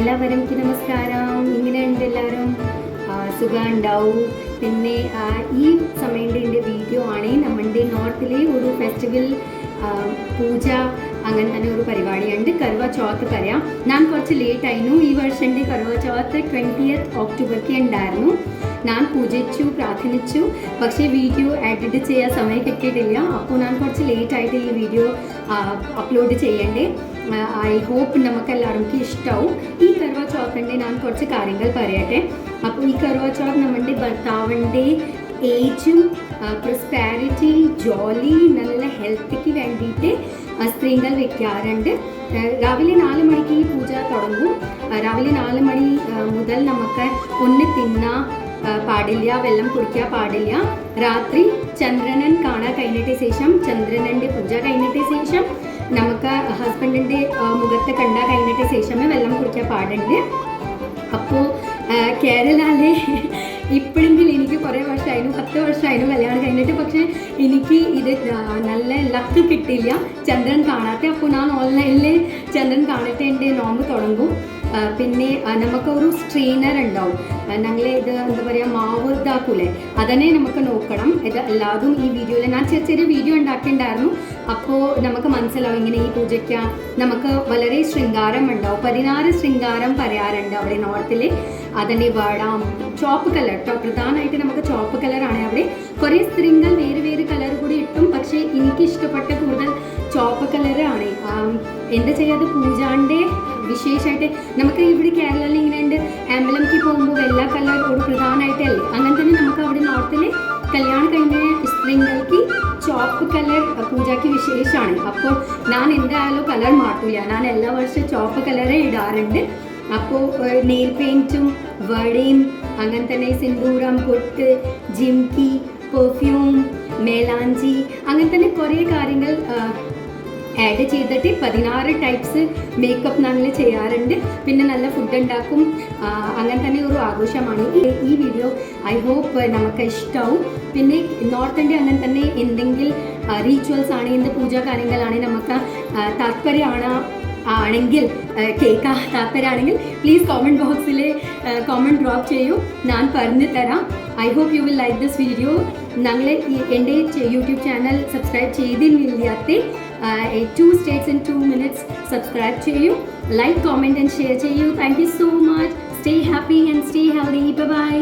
എല്ലാവരും നമസ്കാരം. ഇങ്ങനെയുണ്ട് എല്ലാവരും സുഖം ഉണ്ടാവും. പിന്നെ ഈ സമയത്തെ എൻ്റെ വീഡിയോ ആണ് നമ്മുടെ നോർത്തിലെ ഒരു ഫെസ്റ്റിവൽ പൂജ അങ്ങനെ തന്നെ ഒരു പരിപാടിയുണ്ട്. കർവ ചൗത്ത് പറയാം. ഞാൻ കുറച്ച് ലേറ്റ് ആയിരുന്നു. ഈ വർഷത്തെ കർവ ചൗത്ത് 20th ഒക്ടോബർക്ക് ഉണ്ടായിരുന്നു. ഞാൻ പൂജിച്ചു, പ്രാർത്ഥിച്ചു. പക്ഷേ വീഡിയോ എഡിറ്റ് ചെയ്യാൻ സമയം കിട്ടിയിട്ടില്ല. അപ്പോൾ ഞാൻ കുറച്ച് ലേറ്റായിട്ട് ഈ വീഡിയോ അപ്ലോഡ് ചെയ്യണ്ടേ. ഐ ഹോപ്പ് നമുക്കെല്ലാവർക്കും ഇഷ്ടമാവും. ഈ കർവ ചൗത്തിൻ്റെ ഞാൻ കുറച്ച് കാര്യങ്ങൾ പറയട്ടെ. അപ്പോൾ ഈ കർവ ചൗത്ത് നമ്മുടെ ഭർത്താവിൻ്റെ ഏജും പ്രോസ്പാരിറ്റി, ജോലി, നല്ല ഹെൽത്തിക്ക് വേണ്ടിയിട്ട് സ്ത്രീകൾ വെക്കാറുണ്ട്. രാവിലെ 4 മണിക്ക് ഈ പൂജ തുടങ്ങും. രാവിലെ 4 മണി മുതൽ നമുക്ക് ഒന്ന് തിന്നാൻ പാടില്ല, വെള്ളം കുടിക്കാൻ പാടില്ല. രാത്രി ചന്ദ്രനൻ കാണാൻ കഴിഞ്ഞിട്ട് ശേഷം, ചന്ദ്രനൻ്റെ പൂജ കഴിഞ്ഞിട്ട് ശേഷം നമുക്ക് ഹസ്ബൻഡിൻ്റെ മുഖത്ത് കണ്ടാൽ കഴിഞ്ഞിട്ട് ശേഷമേ വെള്ളം കുടിക്കാൻ പാടുണ്ട്. അപ്പോൾ കേരളയിലെ ഇപ്പോഴെങ്കിലും എനിക്ക് കുറേ വർഷമായിരുന്നു, 10 വർഷമായിരുന്നു കല്യാണം കഴിഞ്ഞിട്ട്. പക്ഷേ എനിക്ക് ഇത് നല്ല ലക്ക് കിട്ടില്ല ചന്ദ്രൻ കാണാത്ത. അപ്പോൾ ഞാൻ ഓൺലൈനിൽ ചന്ദ്രൻ കാണിട്ട് എൻ്റെ നോമ്പ് തുടങ്ങും. പിന്നെ നമുക്കൊരു സ്ട്രെയിനർ ഉണ്ടാവും. ഞങ്ങൾ ഇത് എന്താ പറയുക, മാവ് ഇതാക്കൂലേ, അതന്നെ നമുക്ക് നോക്കണം. ഇത് എല്ലാതും ഈ വീഡിയോയിൽ ഞാൻ ചെറിയ വീഡിയോ ഉണ്ടാക്കിയിട്ടുണ്ടായിരുന്നു. അപ്പോൾ നമുക്ക് മനസ്സിലാവും ഇങ്ങനെ ഈ പൂജയ്ക്ക് നമുക്ക് വളരെ ശൃംഗാരം ഉണ്ടാവും. 16 ശൃംഗാരം പറയാറുണ്ട് അവിടെ നോർത്തിൽ. അതിൻ്റെ വേടാം ചോപ്പ് കളർ കേട്ടോ, പ്രധാനമായിട്ട് നമുക്ക് ചോപ്പ് കളറാണ്. അവിടെ കുറേ സ്ത്രീകൾ വേറെ കളർ കൂടി ഇട്ടും, പക്ഷേ എനിക്ക് ഇഷ്ടപ്പെട്ട കൂടുതൽ ചോപ്പ് കളറാണ്. എന്താ ചെയ്യാതെ പൂജാൻ്റെ വിശേഷമായിട്ട് നമുക്ക് ഇവിടെ കേരളത്തിൽ ഇങ്ങനെയുണ്ട്. ആംബലംക്ക് പോകുമ്പോൾ വെള്ള കളർ ഒരു പ്രധാനമായിട്ടല്ലേ, അങ്ങനെ തന്നെ നമുക്ക് അവിടെ നോർത്തിൽ കല്യാണം കഴിഞ്ഞ സ്ത്രീകൾക്ക് ചോപ്പ് കളർ പൂജയ്ക്ക് വിശേഷമാണ്. അപ്പോൾ ഞാൻ എന്തായാലും കളർ മാറ്റില്ല, ഞാൻ എല്ലാ വർഷവും ചോപ്പ് കളറേ ഇടാറുണ്ട്. അപ്പോൾ നെയിൽ പെയിൻറ്റും വടയും അങ്ങനെ തന്നെ സിന്ദൂരം, പൊട്ട്, ജിംകി, പെർഫ്യൂം, മേലാഞ്ചി അങ്ങനെ തന്നെ കുറേ കാര്യങ്ങൾ ആഡ് ചെയ്തിട്ട് 16 ടൈപ്സ് മേക്കപ്പ് ഞങ്ങൾ ചെയ്യാറുണ്ട്. പിന്നെ നല്ല ഫുഡ് ഉണ്ടാക്കും. അങ്ങനെ തന്നെ ഒരു ആഘോഷമാണ് ഈ വീഡിയോ. ഐ ഹോപ്പ് നമുക്ക് ഇഷ്ടമാവും. പിന്നെ നോർത്ത് ഇന്ത്യ അങ്ങനെ തന്നെ എന്തെങ്കിലും റീച്വൽസ് ആണ്, എന്ത് പൂജാ കാര്യങ്ങളാണ് നമുക്ക് താല്പര്യമാണ് ആണെങ്കിൽ, കേൾക്കാൻ താല്പര്യമാണെങ്കിൽ പ്ലീസ് കോമൻറ്റ് ബോക്സിൽ കോമൻറ്റ് ഡ്രോപ്പ് ചെയ്യൂ, ഞാൻ പറഞ്ഞു തരാം. I hope you will like this video. ഞങ്ങൾ എൻ്റെ യൂട്യൂബ് ചാനൽ സബ്സ്ക്രൈബ് ചെയ്തില്ലാത്ത 2 states in 2 minutes സബ്സ്ക്രൈബ് ചെയ്യൂ, ലൈക്ക്, കോമെൻറ്റ് ആൻഡ് ഷെയർ ചെയ്യൂ. Thank you so much. Stay happy and stay healthy. Bye by.